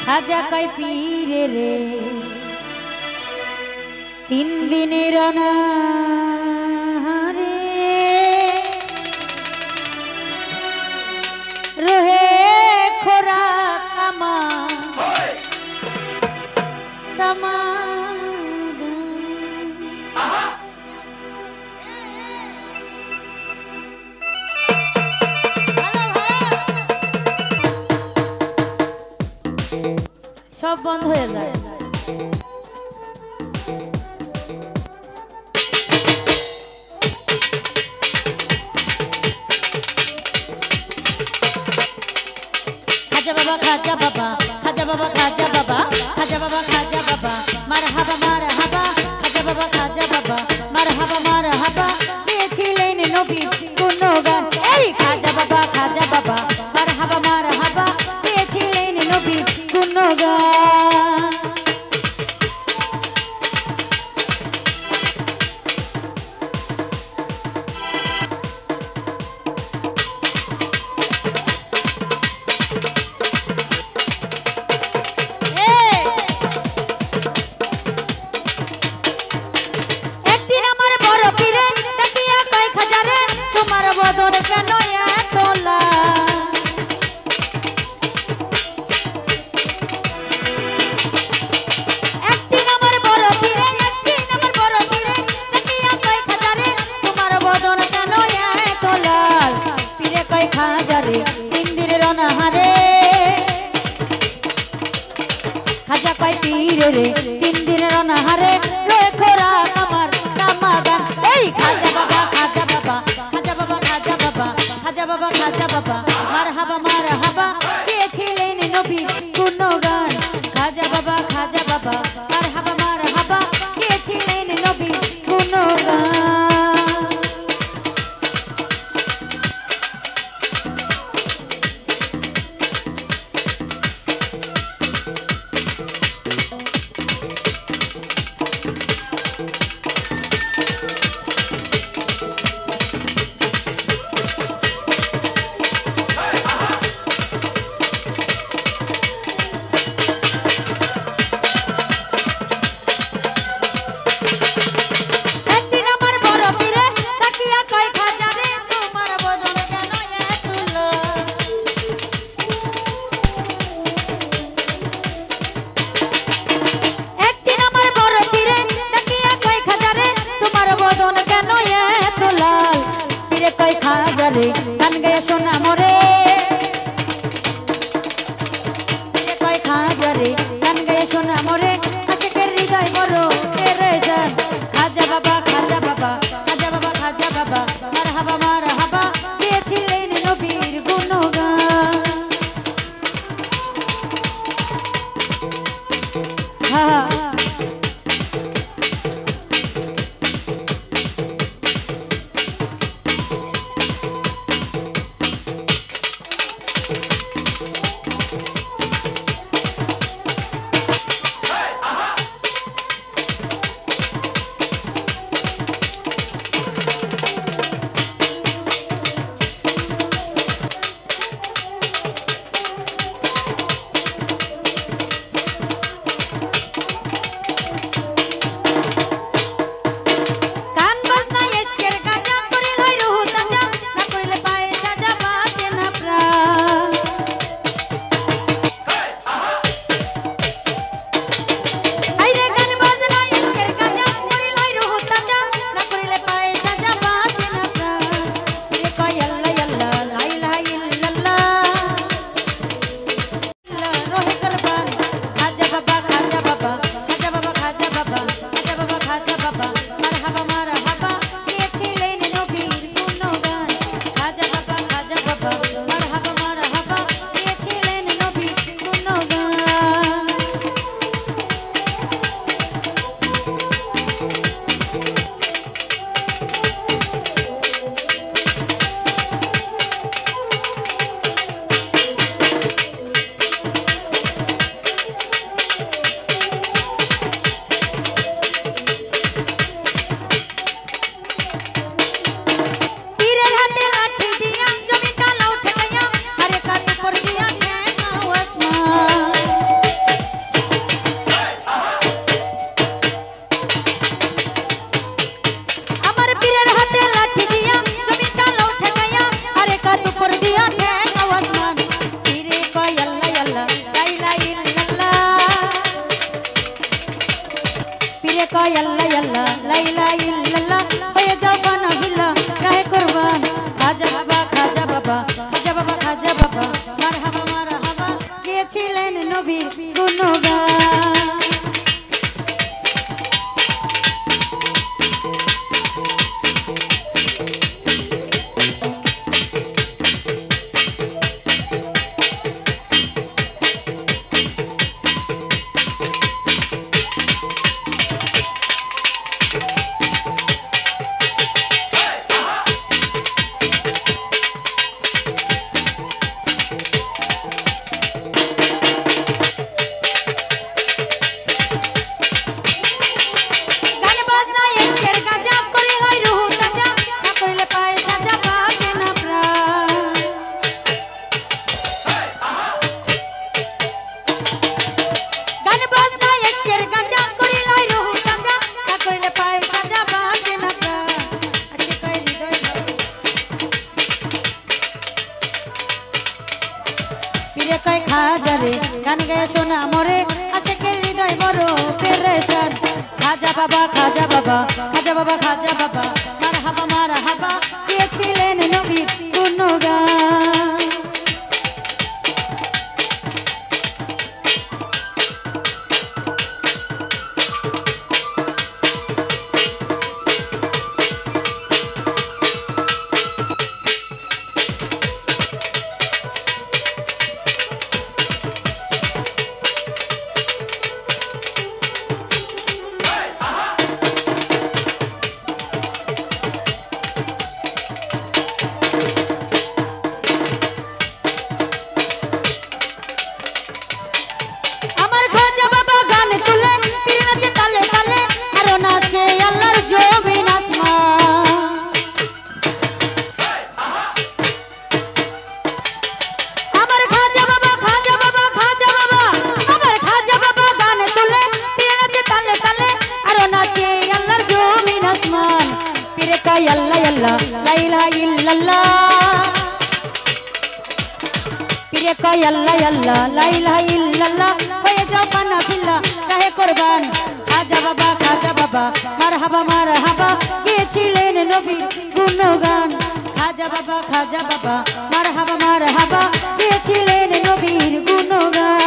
খাজা কই পীরে রে তিন দিনের অনাহারে রহে খোরা কামা সামা সব বন্ধ হয়ে যায়। খাজা বাবা খাজা বাবা খাজা বাবা খাজা বাবা খাজা বাবা খাজা বাবা মারহাবা মারহাবা খাজা বাবা খাজা বাবা মারহাবা মারহাবা গেয়েছিলেন নবী গুণগান এই খাজা বাবা মারহাবা মারহাবা গেয়েছিলেন নবী গুণগান। খাজা কই পীরে রে তিন দিনের অনাহারে রয়ে খোরা আমার সামাগান এই খাজা বাবা খাজা বাবা খাজা বাবা খাজা বাবা খাজা বাবা খাজা বাবা মারহাবা মারহাবা গেয়েছিলেন নবী গুণগান খাজা বাবা মারহাবা মারহাবা গেয়েছিলেন নবী গুণগান। পীরে কয় আল্লাহ আল্লাহ লা ইলাহা ইল্লাল্লাহ হয়ে যাও বানা বিল্লাহ কাহে কুরবান খাজা বাবা খাজা বাবা খাজা বাবা খাজা বাবা মারহাবা গেয়েছিলেন নবীর গুণগান খাজারে গান গায়ে শোনা মরে আশেকের হৃদয় বড় পেরেশান খাজা বাবা খাজা বাবা খাজা বাবা খাজা বাবা মারহাবা গেয়েছিলেন নবীর গুণগান লা ইলাহা ইল্লাল্লাহ পীরে কয় আল্লাহ আল্লাহ লা ইলাহা ইল্লাল্লাহ হয়ে যাও বানা বিল্লাহ কাহে কুরবান খাজা বাবা মারহাবা গেয়েছিলেন নবীর গুণগান খাজা বাবা মারহাবা গেয়েছিলেন নবীর গুণগান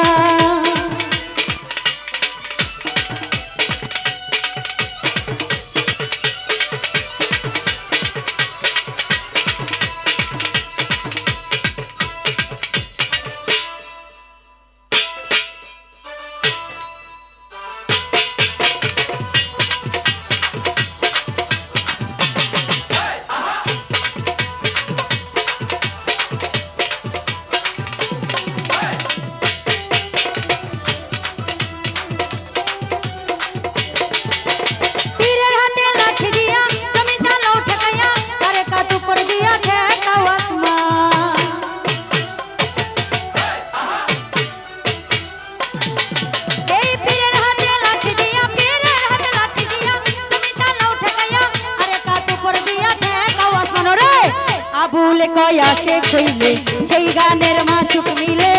আবুলে কয় আসে কইলে সেই গানের মাসুক মিলে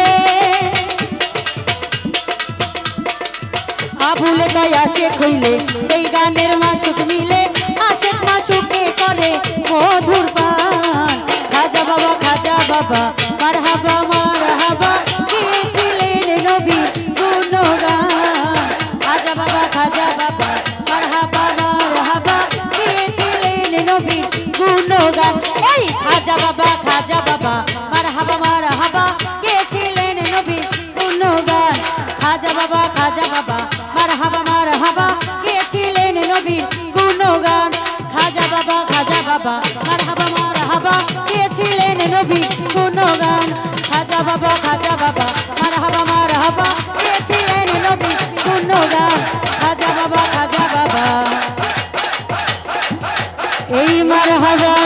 আবুলে কয় আসে কইলে সেই গানের মাসুক মিলে আশেক মাসুকে করে মধুর পান খাজা বাবা মারহাবা গেয়েছিলেন নবীর গুণগান খাজা বাবা মারহাবা গেয়েছিলেন নবীর গুণগান এই খাজা বাবা মারহাবা গেয়েছিলেন নবীর গুণগান খাজা বাবা মারহাবা গেয়েছিলেন নবীর গুণগান খাজা বাবা মারহাবা গেয়েছিলেন নবীর গুণগান খাজা বাবা মারহাবা গেয়েছিলেন নবীর গুণগান খাজা বাবা এই মারহাবা